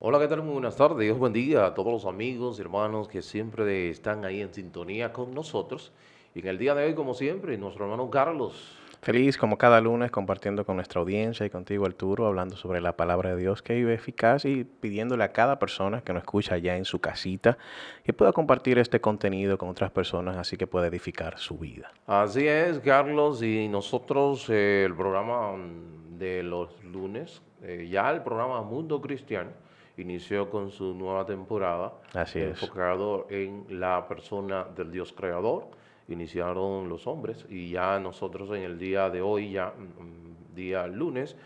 Hola, ¿qué tal? Muy buenas tardes. Dios bendiga a todos los amigos y hermanos que siempre están ahí en sintonía con nosotros. Y en el día de hoy, como siempre, nuestro hermano Carlos. Feliz como cada lunes compartiendo con nuestra audiencia y contigo Arturo, hablando sobre la palabra de Dios que vive eficaz y pidiéndole a cada persona que nos escucha allá en su casita que pueda compartir este contenido con otras personas así que pueda edificar su vida. Así es, Carlos, y nosotros el programa de los lunes, ya el programa Mundo Cristiano, inició con su nueva temporada Así es. enfocado en la persona del Dios creador. Iniciaron los hombres y ya nosotros en el día de hoy, ya día lunes,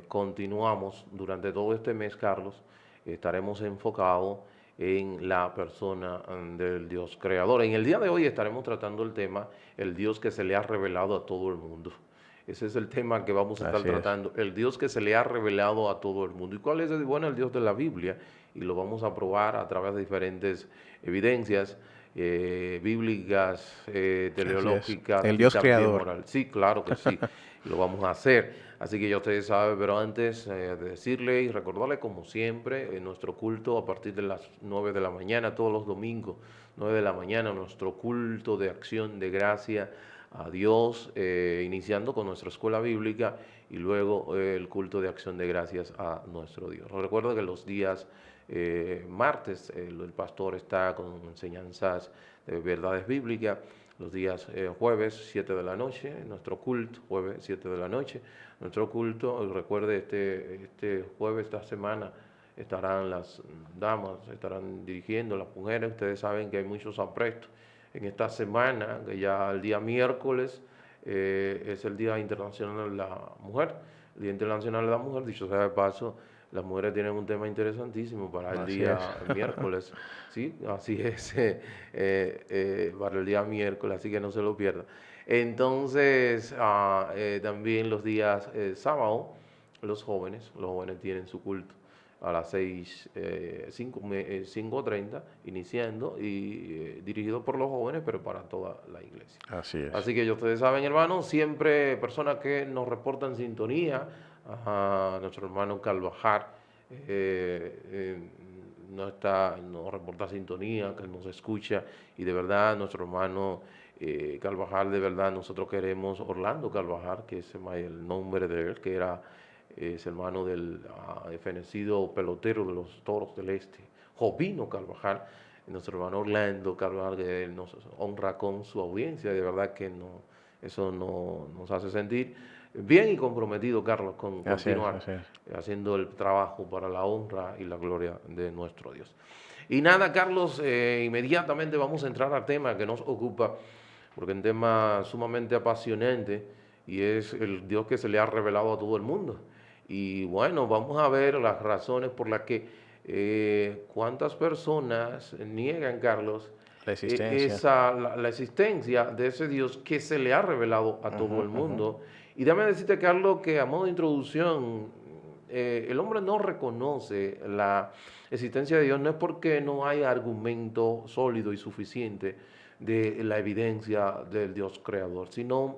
continuamos durante todo este mes, Carlos, estaremos enfocados en la persona del Dios creador. En el día de hoy estaremos tratando el tema, el Dios que se le ha revelado a todo el mundo. Ese es el tema que vamos a estar Así es. tratando, el Dios que se le ha revelado a todo el mundo. ¿Y cuál es el, bueno, el Dios de la Biblia? Y lo vamos a probar a través de diferentes evidencias bíblicas, Así es. teleológicas El y Dios también creador. moral. Sí, claro que sí, lo vamos a hacer. Así que ya ustedes saben, pero antes de decirle y recordarle como siempre, nuestro culto a partir de las 9 de la mañana, todos los domingos, 9 de la mañana, nuestro culto de acción de gracia a Dios, iniciando con nuestra escuela bíblica y luego el culto de acción de gracias a nuestro Dios. Recuerdo que los días martes el pastor está con enseñanzas de verdades bíblicas, los días jueves 7 de la noche, nuestro culto, jueves 7 de la noche, nuestro culto, recuerde este jueves, esta semana, estarán las damas, estarán dirigiendo las mujeres, ustedes saben que hay muchos aprestos en esta semana, que ya el día miércoles es el Día Internacional de la Mujer, el Día Internacional de la Mujer, dicho sea de paso, las mujeres tienen un tema interesantísimo para el Así es. día miércoles, ¿sí? Así es, para el día miércoles, así que no se lo pierdan. Entonces, también los días sábado, los jóvenes tienen su culto a las 5:30, iniciando y dirigido por los jóvenes, pero para toda la iglesia. Así es. Así que ya ustedes saben, hermanos, siempre personas que nos reportan sintonía, nuestro hermano Carvajal nos reporta sintonía, que nos escucha, y de verdad nuestro hermano Carvajal, de verdad nosotros queremos, Orlando Carvajal, que es el nombre de él, que es hermano del fenecido pelotero de los Toros del Este, Jovino Carvajal, nuestro hermano Orlando Carvajal, que nos honra con su audiencia, de verdad que eso nos hace sentir bien y comprometido, Carlos, con Así es. continuar Así es. haciendo el trabajo para la honra y la gloria de nuestro Dios. Y nada, Carlos, inmediatamente vamos a entrar al tema que nos ocupa, porque es un tema sumamente apasionante y es el Dios que se le ha revelado a todo el mundo. Y bueno, vamos a ver las razones por las que cuántas personas niegan, Carlos, La existencia. la existencia de ese Dios que se le ha revelado a todo Ujú, el ujú. mundo. Y déjame decirte, Carlos, que a modo de introducción, el hombre no reconoce la existencia de Dios, no es porque no hay argumento sólido y suficiente de la evidencia del Dios creador, sino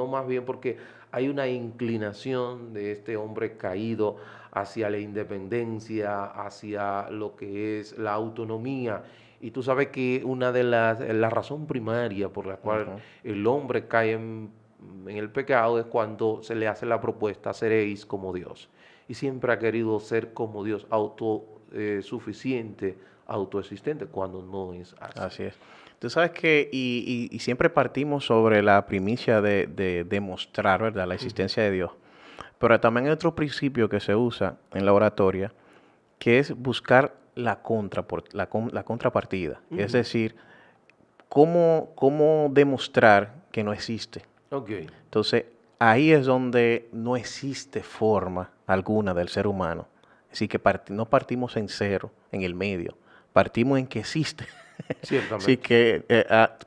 más bien porque hay una inclinación de este hombre caído hacia la independencia, hacia lo que es la autonomía. Y tú sabes que una de la razón primaria por la cual Ujú. el hombre cae en el pecado es cuando se le hace la propuesta, seréis como Dios. Y siempre ha querido ser como Dios, autosuficiente, autoexistente, cuando no es así. Así es. Tú sabes que, y siempre partimos sobre la primicia de demostrar, ¿verdad?, la existencia de Dios. Pero también hay otro principio que se usa en la oratoria, que es buscar la contrapartida. Es Ujú. decir, cómo demostrar que no existe. Ok, Entonces, ahí es donde no existe forma alguna del ser humano. Así que no partimos en cero, en el medio, partimos en que existe. Así ciertamente. que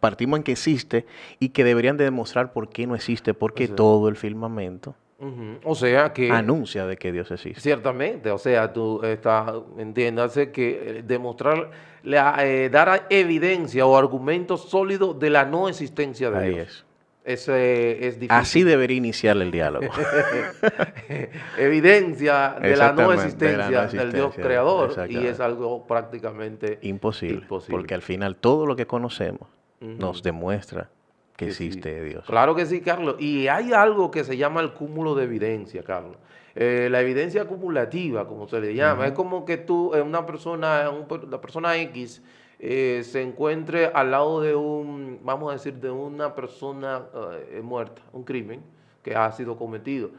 partimos en que existe y que deberían de demostrar por qué no existe, porque Eso, todo el firmamento ujú. O sea que, anuncia de que Dios existe. ciertamente, o sea, tú estás, entiéndase que demostrar, dar evidencia o argumentos sólidos de la no existencia de Ahí Dios. es. Ese es difícil. Así debería iniciar el diálogo. Evidencia de la no existencia existencia del Dios creador, y es exactamente. algo prácticamente Imposible, imposible. porque al final todo lo que conocemos Ujú. nos demuestra que Que sí. existe Dios. Claro que sí, Carlos. Y hay algo que se llama el cúmulo de evidencia, Carlos. La evidencia acumulativa, como se le llama, es como que tú, una persona, la persona X, se encuentre al lado de vamos a decir, de una persona muerta, un crimen que ha sido cometido.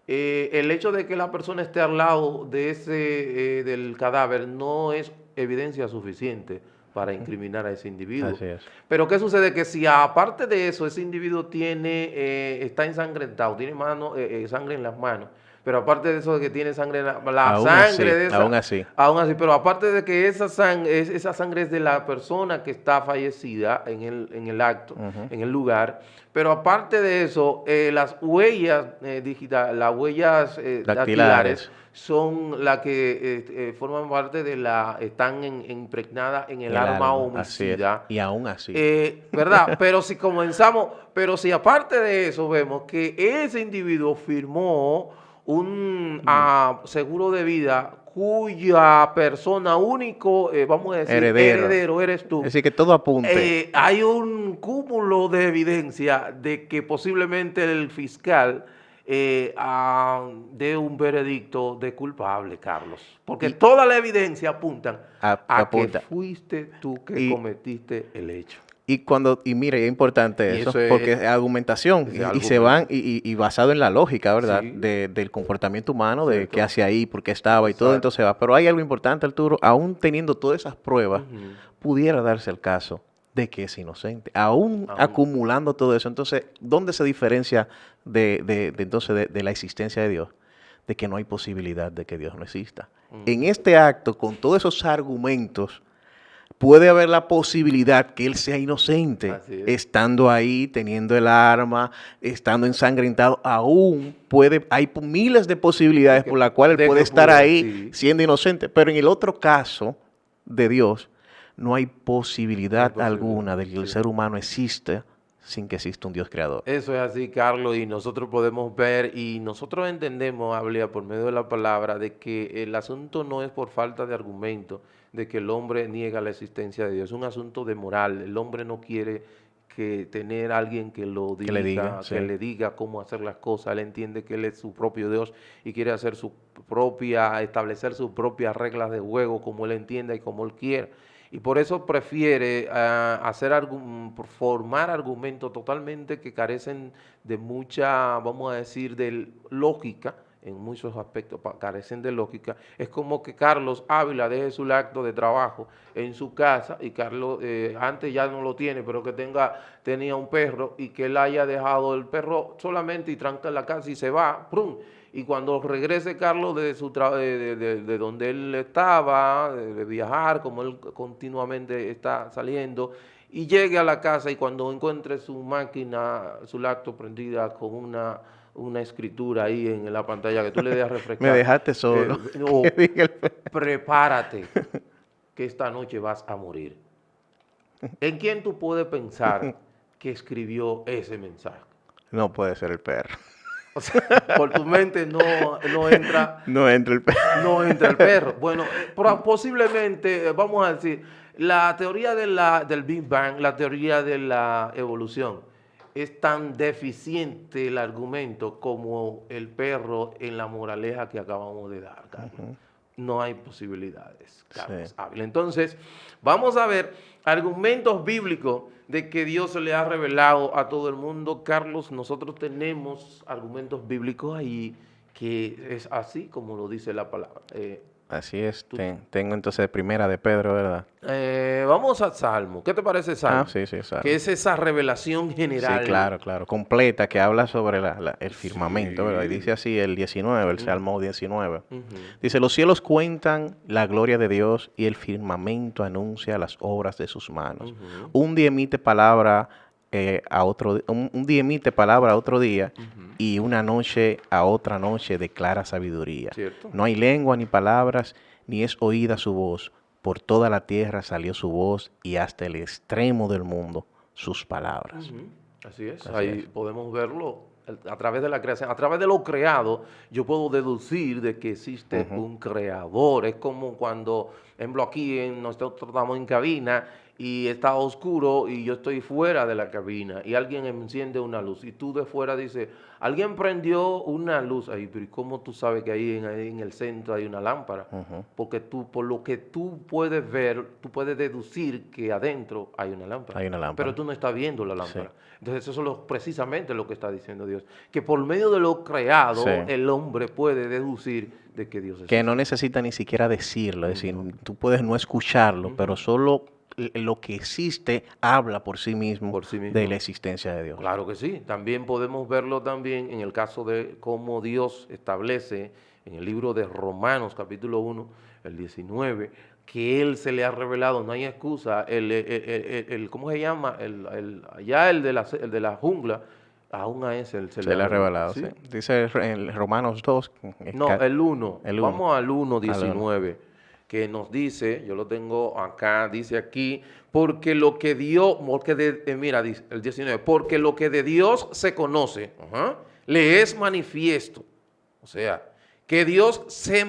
El hecho de que la persona esté al lado de del cadáver no es evidencia suficiente para incriminar a ese individuo. Así es. Pero ¿qué sucede? Que si aparte de eso ese individuo está ensangrentado, tiene sangre en las manos, pero aparte de eso de que tiene sangre en la sangre de esa, aún así, pero aparte de que esa sangre es de la persona que está fallecida en el acto, en el lugar, pero aparte de eso, las huellas digitales, las huellas dactilares son las que forman parte están impregnadas en el arma homicida. Y aún así. ¿Verdad? Pero si aparte de eso vemos que ese individuo firmó un seguro de vida cuya persona único, vamos a decir, heredero eres tú. Es decir, que todo apunte. Hay un cúmulo de evidencia de que posiblemente el fiscal dé un veredicto de culpable, Carlos. Porque toda la evidencia apuntan a que fuiste tú que cometiste el hecho. Y mire, es importante eso porque es argumentación y se van y basado en la lógica, ¿verdad? Sí. Del comportamiento humano, de qué hace ahí, por qué estaba y todo, entonces va. Pero hay algo importante, Arturo, aún teniendo todas esas pruebas, pudiera darse el caso de que es inocente, aún acumulando todo eso. Entonces, ¿dónde se diferencia de la existencia de Dios? De que no hay posibilidad de que Dios no exista. En este acto, con todos esos argumentos, puede haber la posibilidad que él sea inocente, estando ahí, teniendo el arma, estando ensangrentado, aún hay miles de posibilidades por las cuales él puede estar ahí siendo inocente, pero en el otro caso de Dios, no hay posibilidad alguna de que el ser humano exista sin que exista un Dios creador. Eso es así, Carlos, y nosotros podemos ver y nosotros entendemos, Ablia, por medio de la palabra, de que el asunto no es por falta de argumento, de que el hombre niega la existencia de Dios, es un asunto de moral. El hombre no quiere tener a alguien que le diga cómo hacer las cosas. Él entiende que él es su propio Dios y quiere hacer establecer sus propias reglas de juego como él entienda y como él quiera. Y por eso prefiere formar argumentos totalmente que carecen de mucha, vamos a decir, de lógica, en muchos aspectos carecen de lógica. Es como que Carlos Ávila deje su acto de trabajo en su casa, y Carlos antes ya no lo tiene, pero que tenía un perro, y que él haya dejado el perro solamente y tranca en la casa y se va, ¡prum! Y cuando regrese Carlos de donde él estaba, de viajar, como él continuamente está saliendo, y llegue a la casa y cuando encuentre su máquina, su laptop prendida con una escritura ahí en la pantalla que tú le des a refrescar. Me dejaste solo. Prepárate, que esta noche vas a morir. ¿En quién tú puedes pensar que escribió ese mensaje? No puede ser el perro. O sea, por tu mente no entra... No entra el perro. No entra el perro. Bueno, posiblemente, vamos a decir, la teoría del Big Bang, la teoría de la evolución, es tan deficiente el argumento como el perro en la moraleja que acabamos de dar, Carlos. No hay posibilidades, Carlos Ávila. Entonces, vamos a ver argumentos bíblicos de que Dios se le ha revelado a todo el mundo. Carlos, nosotros tenemos argumentos bíblicos ahí que es así como lo dice la palabra. Así es. Tengo entonces primera de Pedro, ¿verdad? Vamos al Salmo. ¿Qué te parece Salmo? Sí, Salmo. Que es esa revelación general. Sí, claro, completa, que habla sobre el firmamento, ¿verdad? Y dice así el 19, el Salmo 19. Dice, los cielos cuentan la gloria de Dios y el firmamento anuncia las obras de sus manos. Un día emite palabra un día emite palabra a otro día, y una noche a otra noche declara sabiduría. ¿Cierto? No hay lengua ni palabras, ni es oída su voz. Por toda la tierra salió su voz, y hasta el extremo del mundo sus palabras. Así es, Así ahí es. podemos verlo a través de la creación, a través de lo creado, yo puedo deducir de que existe Ujú. un creador. Es como cuando, por ejemplo, aquí nosotros estamos en cabina y está oscuro y yo estoy fuera de la cabina y alguien enciende una luz y tú de fuera dices, alguien prendió una luz ahí, pero ¿y cómo tú sabes que ahí en el centro hay una lámpara? Ujú. Porque tú, por lo que tú puedes ver, tú puedes deducir que adentro hay una lámpara, Hay una pero lámpara. tú no estás viendo la Sí. lámpara. Entonces eso es precisamente lo que está diciendo Dios, que por medio de lo Sí. creado el hombre puede deducir de que Dios Que no existe. necesita ni siquiera decirlo, es decir, No. tú puedes no escucharlo, pero Ujú. solo lo que existe habla por sí mismo Por sí de la mismo. existencia de Dios. Claro que sí. También podemos verlo también en el caso de cómo Dios establece en el libro de Romanos capítulo 1, el 19, que Él se le ha revelado, no hay excusa, ¿cómo se llama? Ya el de la jungla, aún a ese Él se le Se ha le ha revelado. revelado, sí. ¿Sí? Dice en Romanos 2, No, el uno. el 1, Vamos al uno al 1. 19, que nos dice, yo lo tengo acá, dice aquí, porque lo que Dios, mira, dice el 19, porque lo que de Dios se conoce, le es manifiesto. O sea, que Dios se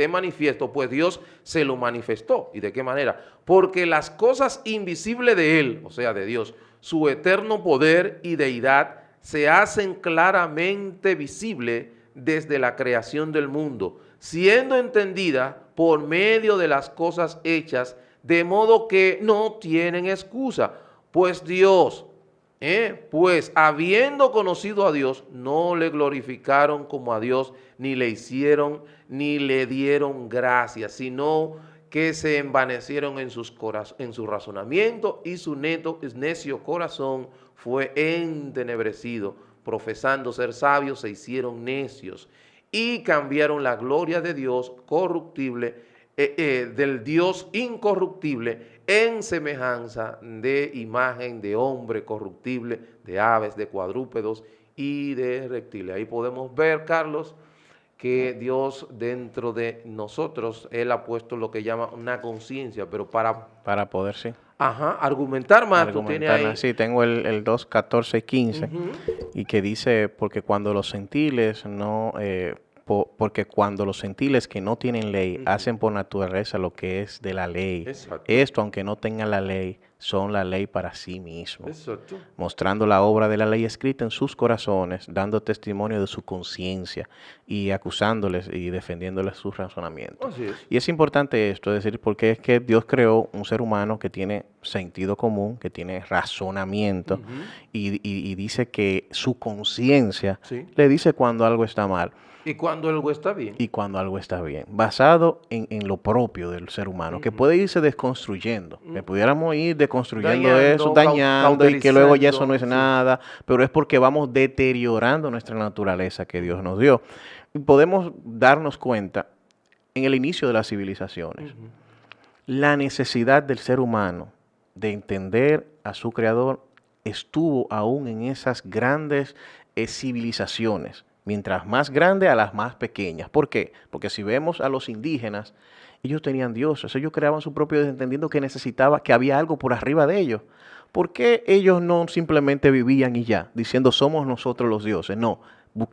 manifiesto, pues Dios se lo manifestó. ¿Y de qué manera? Porque las cosas invisibles de Él, o sea, de Dios, su eterno poder y deidad, se hacen claramente visible desde la creación del mundo, siendo entendida por medio de las cosas hechas, de modo que no tienen excusa, pues Dios, pues habiendo conocido a Dios, no le glorificaron como a Dios, ni le hicieron, ni le dieron gracias, sino que se envanecieron en su razonamiento y su necio corazón fue entenebrecido. Profesando ser sabios, se hicieron necios y cambiaron la gloria de Dios corruptible, del Dios incorruptible, en semejanza de imagen de hombre corruptible, de aves, de cuadrúpedos y de reptiles. Ahí podemos ver, Carlos, que Dios dentro de nosotros, Él ha puesto lo que llama una conciencia, pero Para poder, sí, argumentar más, tú tienes argumentarla. ahí. Sí, tengo el 2, 14 y 15, Ujú. y que dice, porque cuando los gentiles que no tienen ley Ujú. hacen por naturaleza lo que es de la ley, Exacto, esto, aunque no tengan la ley, son la ley para sí mismos, exacto. mostrando la obra de la ley escrita en sus corazones, dando testimonio de su conciencia y acusándoles y defendiéndoles sus razonamientos. Así es. Y es importante esto, es decir, porque es que Dios creó un ser humano que tiene sentido común, que tiene razonamiento, Ujú. y dice que su conciencia Sí. le dice cuando algo está mal Y cuando algo está bien. y cuando algo está bien, basado en lo propio del ser humano, que Ujú. puede irse desconstruyendo, que Mm. pudiéramos ir deconstruyendo eso, Dañando, dañando, y que luego ya eso no cauterizando, es sí. nada, pero es porque vamos deteriorando nuestra naturaleza que Dios Ujú. nos dio. Y podemos darnos cuenta en el inicio de las civilizaciones, Ujú. la necesidad del ser humano de entender a su creador estuvo aún en esas grandes civilizaciones, mientras más grande a las más pequeñas. ¿Por qué? Porque si vemos a los indígenas, ellos tenían dioses, ellos creaban su propio Dios entendiendo que necesitaba, que había algo por arriba de ellos. ¿Por qué ellos no simplemente vivían y ya, diciendo somos nosotros los dioses? No,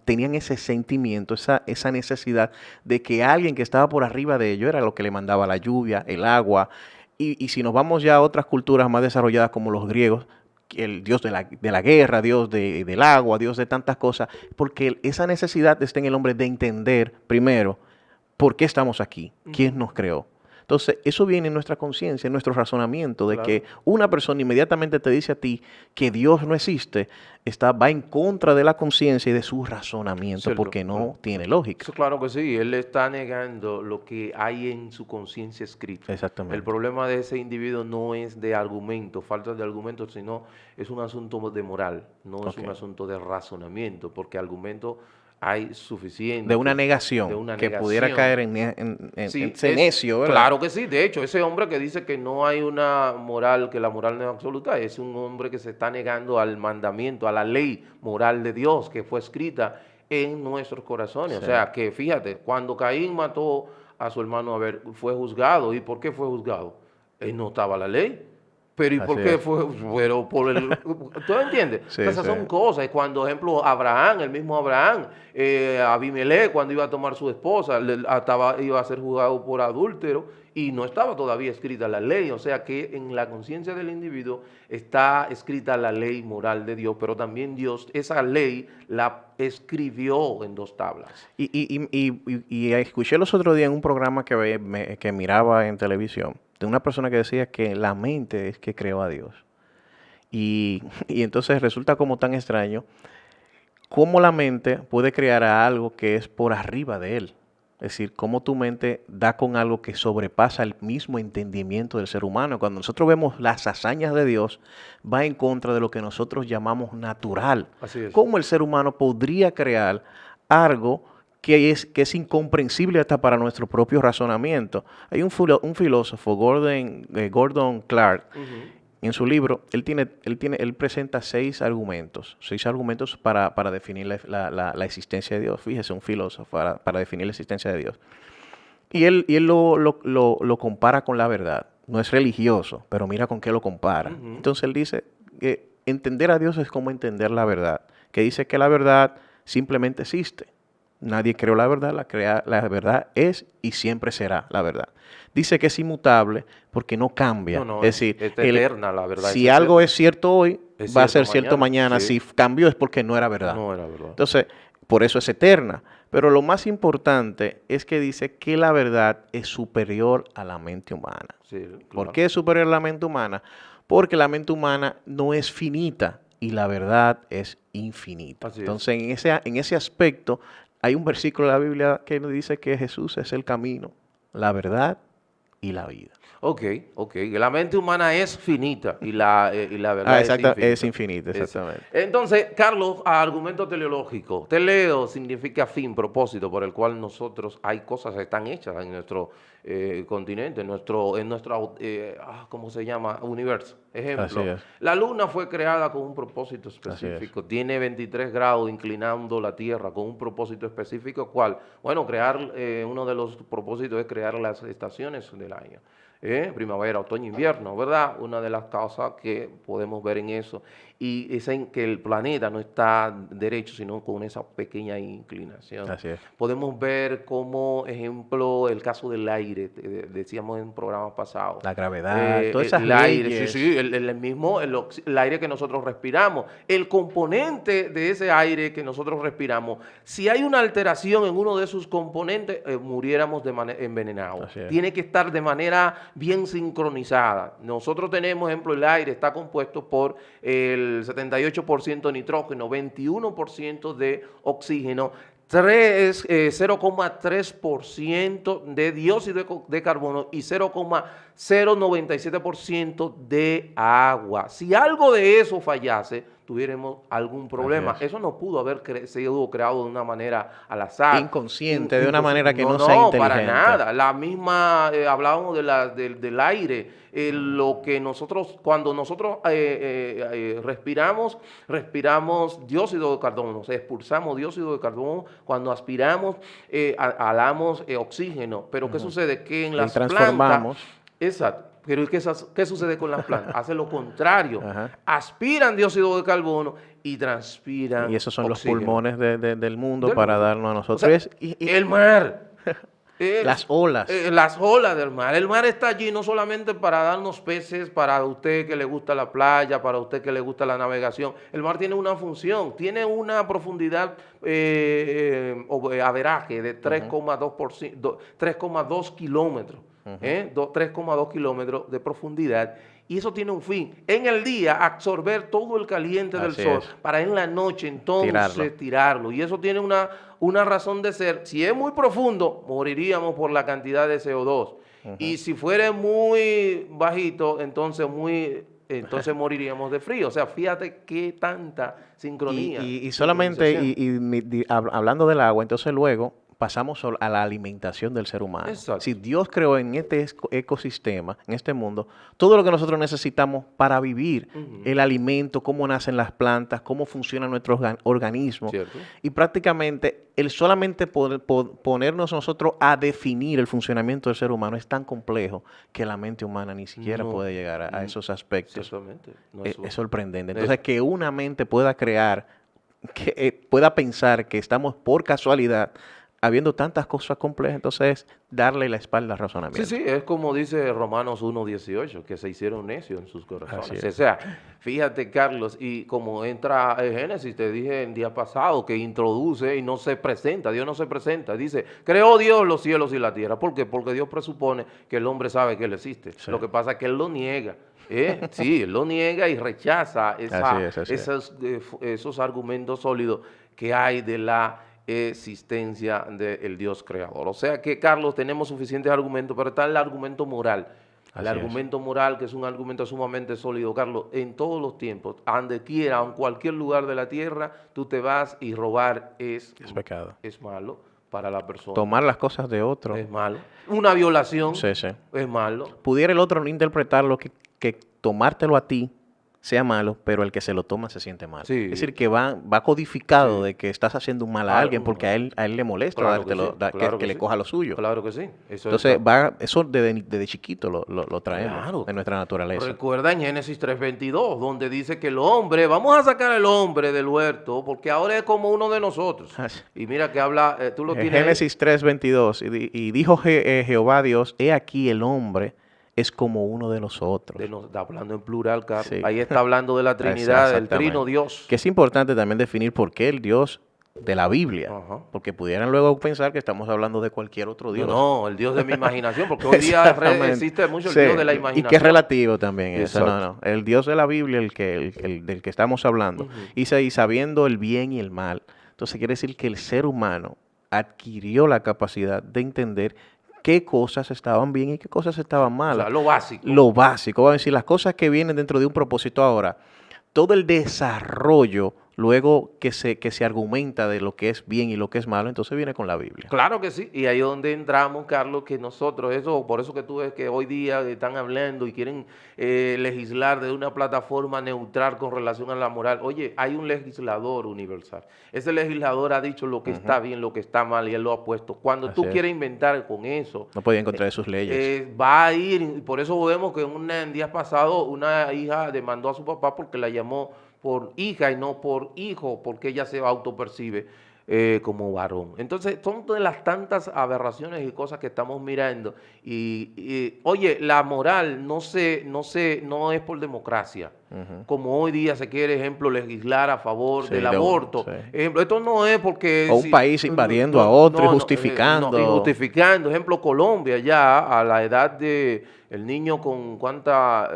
tenían ese sentimiento, esa necesidad de que alguien que estaba por arriba de ellos era lo que le mandaba la lluvia, el agua. Y si nos vamos ya a otras culturas más desarrolladas como los griegos, el dios de la guerra, dios del agua, dios de tantas cosas, porque esa necesidad está en el hombre de entender primero por qué estamos aquí, quién Ujú. nos creó. Entonces, eso viene en nuestra conciencia, en nuestro razonamiento, de que Claro. una persona inmediatamente te dice a ti que Dios no existe, va en contra de la conciencia y de su razonamiento, Cierto, porque claro. no tiene lógica. Eso claro que sí, él está negando lo que hay en su conciencia escrito. El Exactamente. problema de ese individuo no es de argumento, falta de argumento, sino es un asunto de moral, no es Ok. un asunto de razonamiento, porque argumento hay De una suficiente, de negación, una que pudiera caer negación. en Sí, ese necio, ¿verdad? claro que sí. De hecho, ese hombre que dice que no hay una moral, que la moral no es absoluta, es un hombre que se está negando al mandamiento, a la ley moral de Dios que fue escrita en nuestros corazones. O Sí. sea, que fíjate, cuando Caín mató a su hermano Abel, fue juzgado. ¿Y por qué fue juzgado? Él no estaba la ley. Pero ¿y Así por qué es. fue? Pero por el... ¿Tú entiendes? Sí, Esas sí. son cosas. Cuando, ejemplo, Abraham, el mismo Abraham, Abimelech, cuando iba a tomar su esposa, iba a ser juzgado por adúltero y no estaba todavía escrita la ley. O sea que en la conciencia del individuo está escrita la ley moral de Dios, pero también Dios esa ley la escribió en 2 tablas. Y escuché los otros días en un programa que miraba en televisión de una persona que decía que la mente es que creó a Dios. Y entonces resulta como tan extraño cómo la mente puede crear a algo que es por arriba de él. Es decir, cómo tu mente da con algo que sobrepasa el mismo entendimiento del ser humano. Cuando nosotros vemos las hazañas de Dios, va en contra de lo que nosotros llamamos natural. Así es. ¿Cómo el ser humano podría crear algo que es incomprensible hasta para nuestro propio razonamiento? Hay un filósofo, Gordon Clark, Ujú. en su libro, él presenta 6 argumentos, para definir la existencia de Dios. Fíjese, un filósofo para definir la existencia de Dios. Y él lo compara con la verdad. No es religioso, pero mira con qué lo compara. Ujú. Entonces él dice que entender a Dios es como entender la verdad, que dice que la verdad simplemente existe. Nadie creó la verdad, la verdad es y siempre será la verdad. Dice que es inmutable porque no cambia. No, no, Es decir, es eterna, la verdad es si algo eterna. es cierto hoy, Es va a cierto ser cierto mañana, mañana. sí. Si cambió es porque no era verdad. No era verdad. Entonces, por eso es eterna. Pero lo más importante es que dice que la verdad es superior a la mente humana. Sí, ¿Por claro. qué es superior a la mente humana? Porque la mente humana no es finita y la verdad es infinita. Así es. Entonces, en ese aspecto, hay un versículo de la Biblia que nos dice que Jesús es el camino, la verdad y la vida. Ok, ok. La mente humana es finita y la Ah, verdad es exacto, es infinita. infinita, Es- exactamente. Entonces, Carlos, argumento teleológico. Teleo significa fin, propósito, por el cual nosotros, hay cosas que están hechas en nuestro continente, ¿cómo se llama? Universo. Así Ejemplo, es, la luna fue creada con un propósito así es. específico. Tiene 23 grados inclinando la Tierra con un propósito específico. ¿Cuál? Bueno, uno de los propósitos es crear las estaciones del año. Primavera, otoño, invierno, ¿verdad? Una de las causas que podemos ver en eso. Y es en que el planeta no está derecho, sino con esa pequeña inclinación. Así es. Podemos ver como ejemplo el caso del aire, decíamos en programas pasados. La gravedad, todas esas El aire, sí, leyes. sí, el aire que nosotros respiramos, el componente de ese aire que nosotros respiramos, si hay una alteración en uno de sus componentes, muriéramos envenenados. Así es. Tiene que estar de manera bien sincronizada. Nosotros tenemos, ejemplo, el aire está compuesto por el 78% nitrógeno, 21% de oxígeno, 0,3% de dióxido de carbono y 0,097% de agua. Si algo de eso fallase, tuviéramos algún problema. Eso no pudo haber sido creado de una manera al azar. Inconsciente, de una manera que no sea No, para inteligente. nada. La misma, hablábamos del aire. Cuando nosotros respiramos dióxido de carbono, o sea, expulsamos dióxido de carbono, cuando aspiramos, halamos oxígeno. Pero ¿qué sucede? Que en las transformamos. plantas, exacto, pero ¿qué sucede con las plantas? Hace lo contrario. Ajá. Aspiran dióxido de carbono y transpiran Y esos son oxígeno. los pulmones del mundo Del para mundo. darnos a O nosotros. sea, el mar. Las olas. Las olas del mar. El mar está allí no solamente para darnos peces, para usted que le gusta la playa, para usted que le gusta la navegación. El mar tiene una función, tiene una profundidad averaje de 3,2 kilómetros. 3,2 kilómetros de profundidad. Y eso tiene un fin. En el día, absorber todo el caliente del Así sol es. para en la noche entonces tirarlo. Y eso tiene una razón de ser. Si es muy profundo, moriríamos por la cantidad de CO2. Y si fuera muy bajito, entonces moriríamos de frío. O sea, fíjate qué tanta sincronía. Y solamente, hablando del agua, entonces luego pasamos a la alimentación del ser humano. Si Exacto. Dios creó en este ecosistema, en este mundo, todo lo que nosotros necesitamos para vivir, Ujú. el alimento, cómo nacen las plantas, cómo funciona nuestro organismo, ¿Cierto? y prácticamente el solamente ponernos nosotros a definir el funcionamiento del ser humano es tan complejo que la mente humana ni siquiera No, puede llegar a esos aspectos. ciertamente. No Es eso. sorprendente. Es, Entonces, que una mente pueda crear, que pueda pensar que estamos por casualidad habiendo tantas cosas complejas, entonces darle la espalda al sí, sí, razonamiento. es como dice Romanos 1:18, que se hicieron necios en sus Así corazones. O es. sea, fíjate, Carlos, y como entra en Génesis, te dije el día pasado, que introduce y no se presenta, Dios no se presenta. Dice, creó Dios los cielos y la tierra. ¿Por qué? Porque Dios presupone que el hombre sabe que Él existe. Sí. Lo que pasa es que Él lo niega. Sí, Él lo niega y rechaza Así es, así es. esos argumentos sólidos que hay de la existencia del Dios creador. O sea que, Carlos, tenemos suficientes argumentos, pero está el argumento moral. El Así es. argumento moral, que es un argumento sumamente sólido, Carlos, en todos los tiempos, donde quiera, en cualquier lugar de la tierra, tú te vas y robar Es pecado. es malo para la persona, Tomar las cosas de otro. es malo. Una violación Sí, sí. es malo. Pudiera el otro no interpretarlo que tomártelo a ti sea malo, pero el que se lo toma se siente mal. Sí, Es decir, que va codificado sí. de que estás haciendo un mal a alguien porque a él le molesta Claro que sí, dártelo, claro que que le sí. coja lo suyo. Claro que sí. Eso Entonces, está. eso desde chiquito lo traemos Claro. en nuestra naturaleza. Recuerda en Génesis 3:22, donde dice que el hombre, vamos a sacar al hombre del huerto, porque ahora es como uno de nosotros. Y mira que habla, tú lo tienes ahí. Génesis 3:22, y dijo Jehová Dios, he aquí el hombre es como uno de nosotros. Hablando en plural, Carlos. Sí. Ahí está hablando de la Trinidad, del Trino Exactamente. Dios. Que es importante también definir por qué el Dios de la Biblia, Ajá. porque pudieran luego pensar que estamos hablando de cualquier otro No, Dios. no, el Dios de mi imaginación, porque hoy día Exactamente. existe mucho el Sí, Dios de la y que es imaginación. relativo también eso. No, Exacto. no. El Dios de la Biblia, del que estamos hablando, y sabiendo el bien y el mal. Entonces quiere decir que el ser humano adquirió la capacidad de entender qué cosas estaban bien y qué cosas estaban O malas. sea, lo básico. Lo básico, vamos a decir, las cosas que vienen dentro de un propósito ahora. Todo el desarrollo, luego que se argumenta de lo que es bien y lo que es malo, entonces viene con la Biblia. Claro que sí, y ahí es donde entramos, Carlos, que nosotros, por eso que tú ves que hoy día están hablando y quieren legislar de una plataforma neutral con relación a la moral. Oye, hay un legislador universal. Ese legislador ha dicho lo que está bien, lo que está mal, y él lo ha puesto. Cuando Así tú es. quieres inventar con eso, No podía encontrar sus leyes. va a ir, y por eso vemos que en días pasados una hija demandó a su papá porque la llamó por hija y no por hijo, porque ella se autopercibe como varón. Entonces, son de las tantas aberraciones y cosas que estamos mirando. Oye, la moral no es por democracia. Como hoy día se quiere, ejemplo, legislar a favor Sí, del aborto. sí. Ejemplo, esto no es porque... O un país invadiendo a otro y justificando. y justificando. Ejemplo, Colombia ya a la edad de el niño con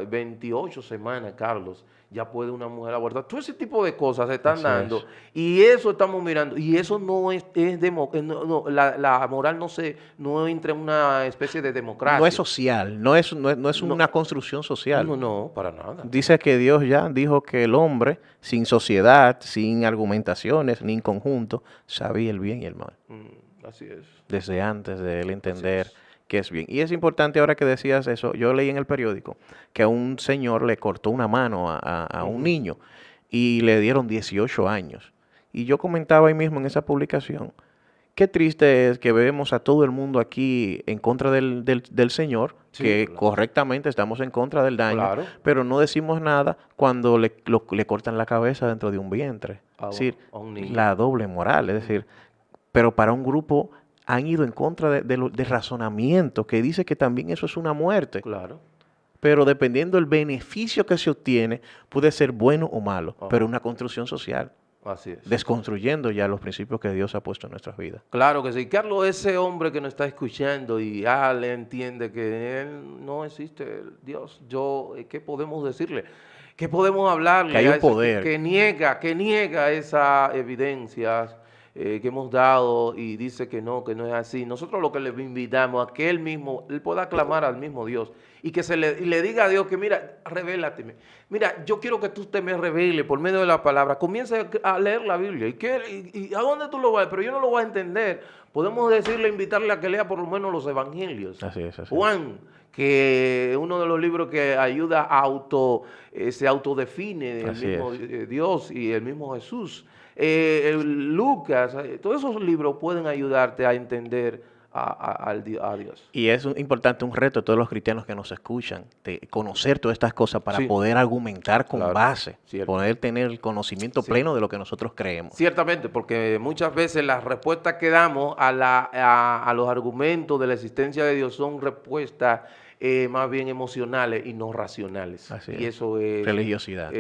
28 semanas, Carlos, ya puede una mujer abortar. Todo ese tipo de cosas se están Así dando es. y eso estamos mirando. Y eso no es la moral no entra en una especie de democracia. No es social, no es No, una construcción social. no, para nada. Dice que Dios ya dijo que el hombre, sin sociedad, sin argumentaciones, ni en conjunto, sabía el bien y el mal. Así es. Desde antes de él entender qué es bien. Y es importante ahora que decías eso, yo leí en el periódico que a un señor le cortó una mano a un niño y le dieron 18 años. Y yo comentaba ahí mismo en esa publicación, qué triste es que vemos a todo el mundo aquí en contra del Señor, Sí, que claro. correctamente estamos en contra del daño, Claro. pero no decimos nada cuando le cortan la cabeza dentro de un vientre. A Es decir, un niño. la doble moral, es decir, pero para un grupo han ido en contra del razonamiento, que dice que también eso es una muerte. Claro. Pero dependiendo del beneficio que se obtiene, puede ser bueno o malo, Ajá. pero una construcción social, Así es. desconstruyendo ya los principios que Dios ha puesto en nuestras vidas. Claro que sí. Carlos, ese hombre que nos está escuchando y ya le entiende que él no existe Dios, ¿qué podemos decirle? ¿Qué podemos hablarle? Que hay a un ese poder. que niega esas evidencias que hemos dado y dice que no es así. Nosotros lo que le invitamos a que él pueda clamar al mismo Dios y que y le diga a Dios que mira, revélateme. Mira, yo quiero que tú te me reveles por medio de la palabra. Comienza a leer la Biblia. ¿Y a dónde tú lo vas? Pero yo no lo voy a entender. Podemos decirle, invitarle a que lea por lo menos los evangelios. Así es, así es. Juan, que uno de los libros que ayuda se autodefine el Así mismo es. Dios y el mismo Jesús. Lucas, todos esos libros pueden ayudarte a entender a Dios. Y es importante, un reto a todos los cristianos que nos escuchan, de conocer todas estas cosas para Sí, poder argumentar con claro, base, cierto. poder tener el conocimiento Sí. pleno de lo que nosotros creemos. Ciertamente, porque muchas veces las respuestas que damos a los argumentos de la existencia de Dios son respuestas más bien emocionales y no racionales. Así Y es. eso es Religiosidad.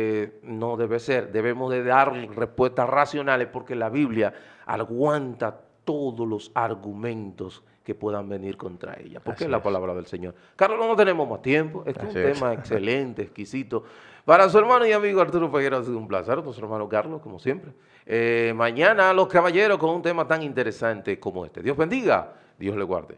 no debe ser. Debemos de dar respuestas racionales porque la Biblia aguanta todos los argumentos que puedan venir contra ella, porque Así es la es. palabra del Señor. Carlos, no tenemos más tiempo. Este es un Así es. tema excelente, exquisito. Para su hermano y amigo Arturo Figueroa ha sido un placer, nuestro hermano Carlos, como siempre. Mañana los caballeros con un tema tan interesante como este. Dios bendiga, Dios le guarde.